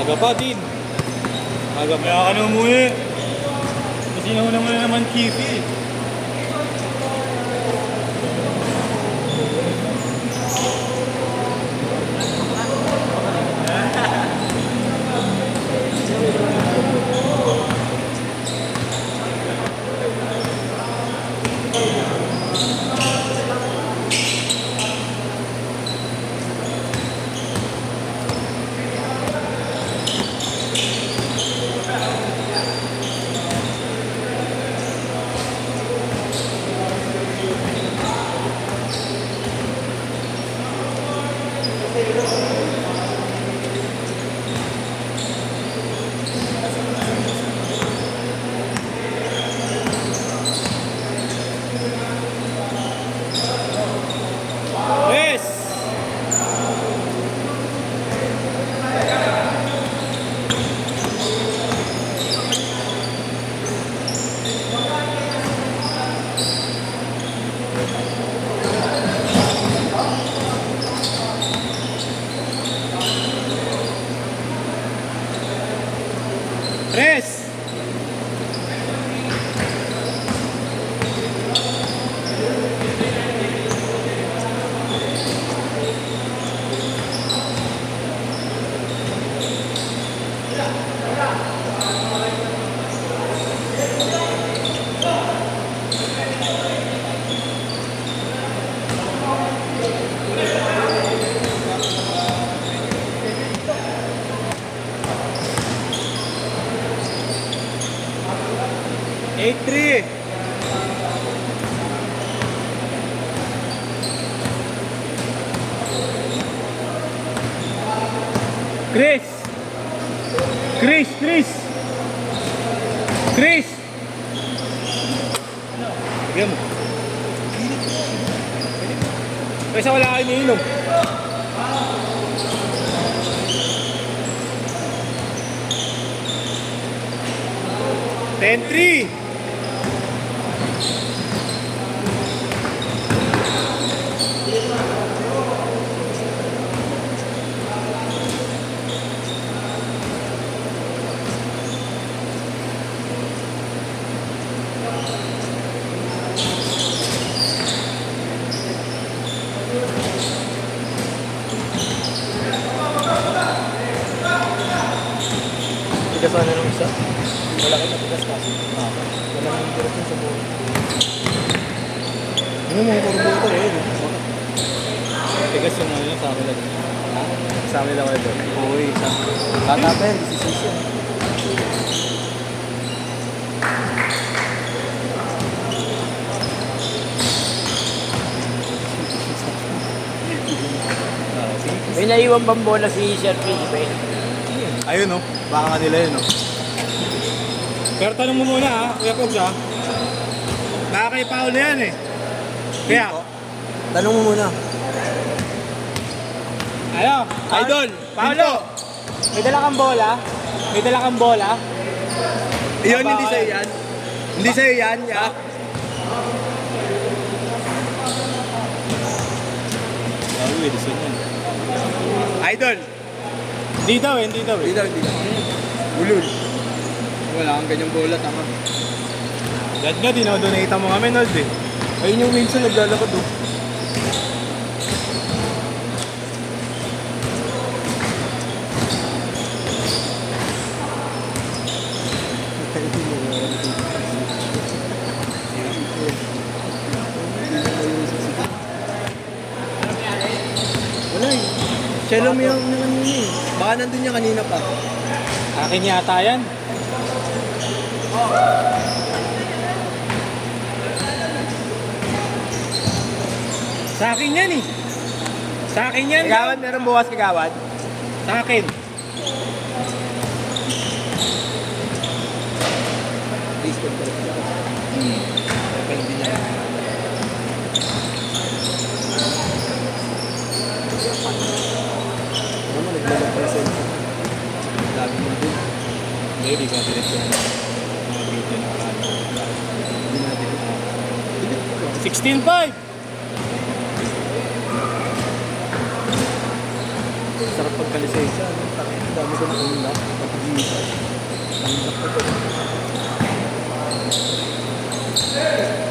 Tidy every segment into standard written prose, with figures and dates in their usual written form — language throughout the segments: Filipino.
Aga pa din. Aga pa. Kaya ka na umuwi. Kasi nauna mo na naman Kifi. Yes! Tres! Eight three. Chris. Chris, Chris. Chris. Bigyan mo. Kaysa wala kayo iniinom. Ten three. Tigas na nung isa. Malaki na tigas kasi. Wala nang direksyon sa buhay. Ano mo, puro buhay ito eh. Tigas yung ano sa amin lang. Sa amin lang ito. Oo, isa. Tatapin, disisisyon. May naiwan bang bola si Sir Felipe? Ayun no, baka kanila yun no. Pero tanong mo muna ha, Kuya Pogs ha. Nakakaipaul na yan eh. Kaya, Tanong mo muna. ano? Idol, Paolo! May dala kang bola? May dala kang bola? Iyon, hindi sa'yo yan. Hindi sa'yo yan, yak. Sabi, may design yan. Idol. Hindi daw eh, hindi daw eh. Hindi daw. Ulul. Wala kang ganyang bola, tama. Yan nga, dinodonate mo kami, Nod eh. Ayun yung Wilson naglalakad oh. Wala eh. Siya lang yung kanina eh. Baka nandun niya kanina pa. Akin yata yan. Sa akin yan eh. Sa akin yan. Kagawad, meron bukas kagawad. Sa akin. Please don't correct ka. Pero hindi niya. Ano, naglalag pala sa inyo. Labi mo din. Hindi, di ka direksyon. Mga video na parang. Hindi natin. 16-5! Sarap pagkalisensya. Ano? Tangin, ang dami ko na unlock. Pag-iisa. Unlock ko to.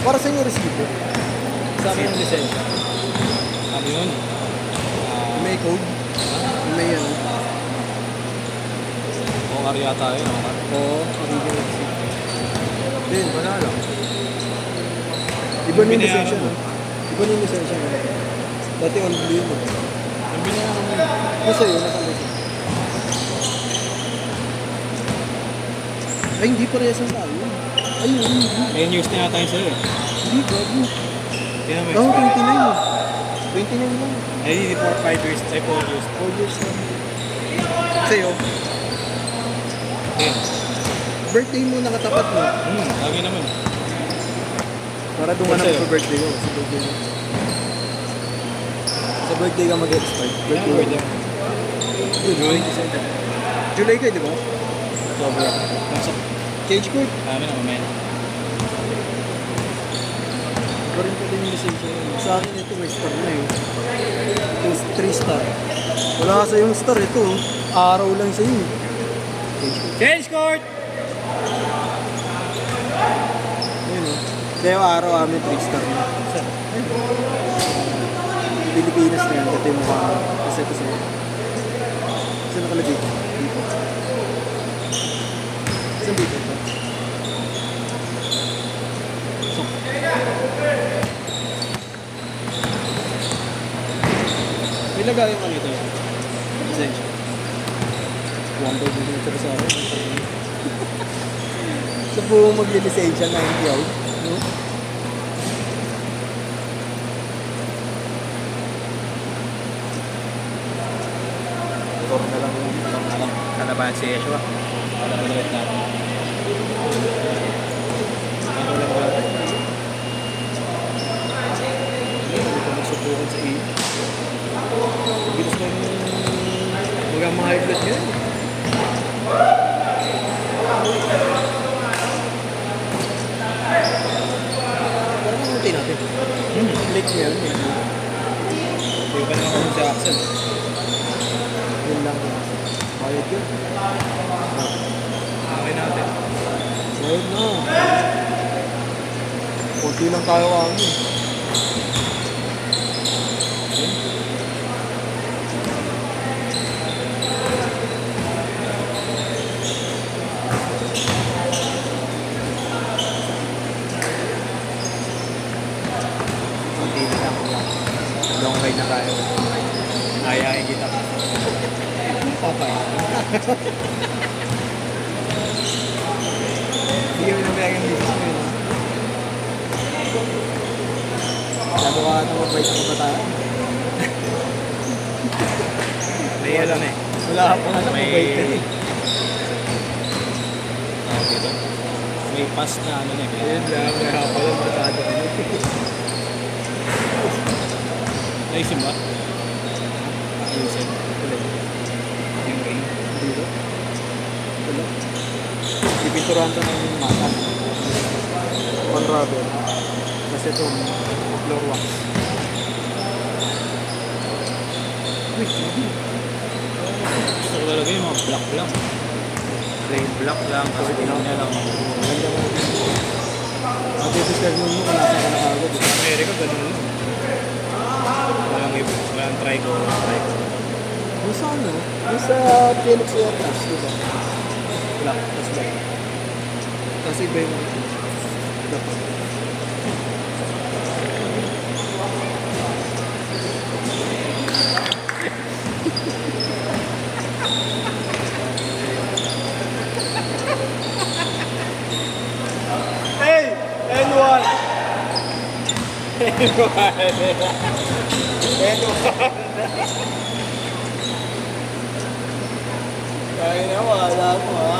Para sa inyo resibo. Sa akin yung lisensya. Ano yun? May code. May ano. OR yata yun. OR. Oo, original receipt. Then, wala lang. Iba na yung Binayaran lisensya. mo? No? Iba na yung lisensya. No? Dati all blue yun. Ang binayaran mo yun. Ano sa'yo? Nakalisensya. Ay, hindi parehas ang tayo. Ay, hindi. May news na yata yun sa'yo eh. Hindi, gago. Tingnan mo Gago, yun. 29 eh. 29 lang. Ay, hindi 4 years. Ay, 4 years. 4 years lang. Sa'yo, Okay. birthday mo nakatapat mo. Lagi naman. Para doon ka na Sa'yo? sa birthday ko. Sa birthday mo. Sa birthday ka mag-expire. Kaya Birthday birthday mo. mo. July. July ka, di ba? October. Nasa, Change code. kami na mamaya. Iba rin pala yung lisensya. Sa akin ito may star na yun. Ito 3 star. Wala ka sa yung star ito. Araw lang sa iyo. Change code. Change court! Ayun o. Kaya yung araw amin 3 star na. Pilipinas na yan. Ito yung mukha. Kasi ito sa'yo. Kasi nakalagay ko. Dito. Saan dito ito? May lagay mo nito. Lisensya. 1 millimeter sa akin. Sa buong maglilisensya na hindi ako. No? Motor na lang. Motor na lang. Kalabahan si Yeshua. Para ulit natin. Ano lang ba? Hindi ko magsubukan sa iyo. Bilis ko yung mga high blood ngayon. Parang hintay natin. Late ngayon. Hindi pa naman kung si Axel. Yun lang. Bayad yun. Okay natin. Bayad na. Kunti lang tayo kami. Kunti na lang. Long ride na tayo. Ayayin kita. Papay. Hindi kami nabiyag yung business mo yun. Sabi ko ata mabait ako ba tayo? May alam eh. Wala ka pang alam, May- mabait ka eh. Tawag dito. May pass na ano na eh. Ayun lang, may hapal ang matado ko. Naisim ba? Ayusin. Yung ring. Dito? Wala. Pipinturahan ka ng mata. One rubber. Kasi ito, floor wax. Uy, sabi. Gusto ko talaga yung mga black lang. Plain black lang. Kasi tingnan niya lang. Ganda mo. Matitiscar mo kung nasa ka na kagad. Sa Amerika, ganun lang. Walang iba. Walang trigo. Yung sa ano? Yung sa Felix Aircraft, diba? Black, tas black. Kasi iba yung dapat. Hey! N1! Kaya na, wala mo ha.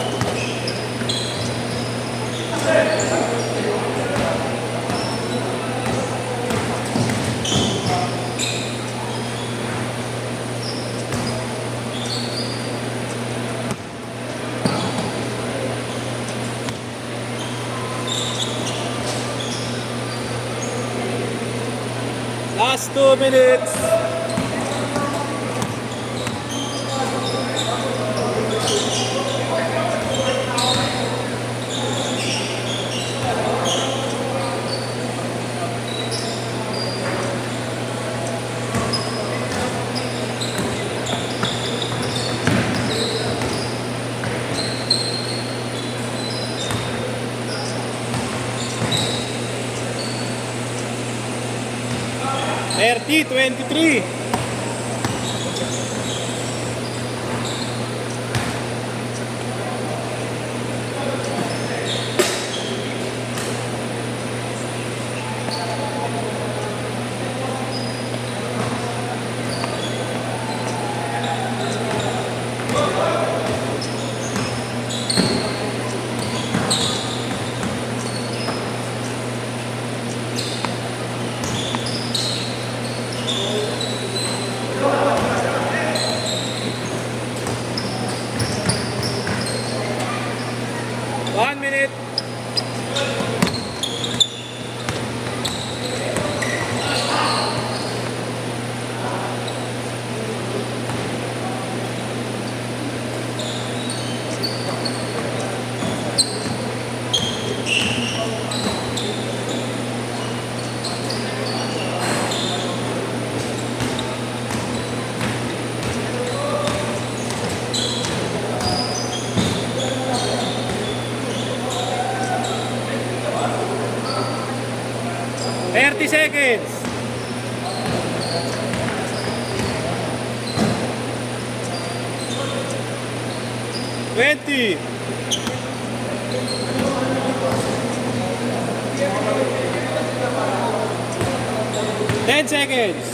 Last 2 minutes! 30, 23. One minute. Thirty seconds. Twenty. Ten seconds.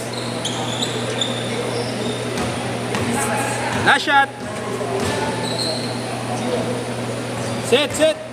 Last shot. Set.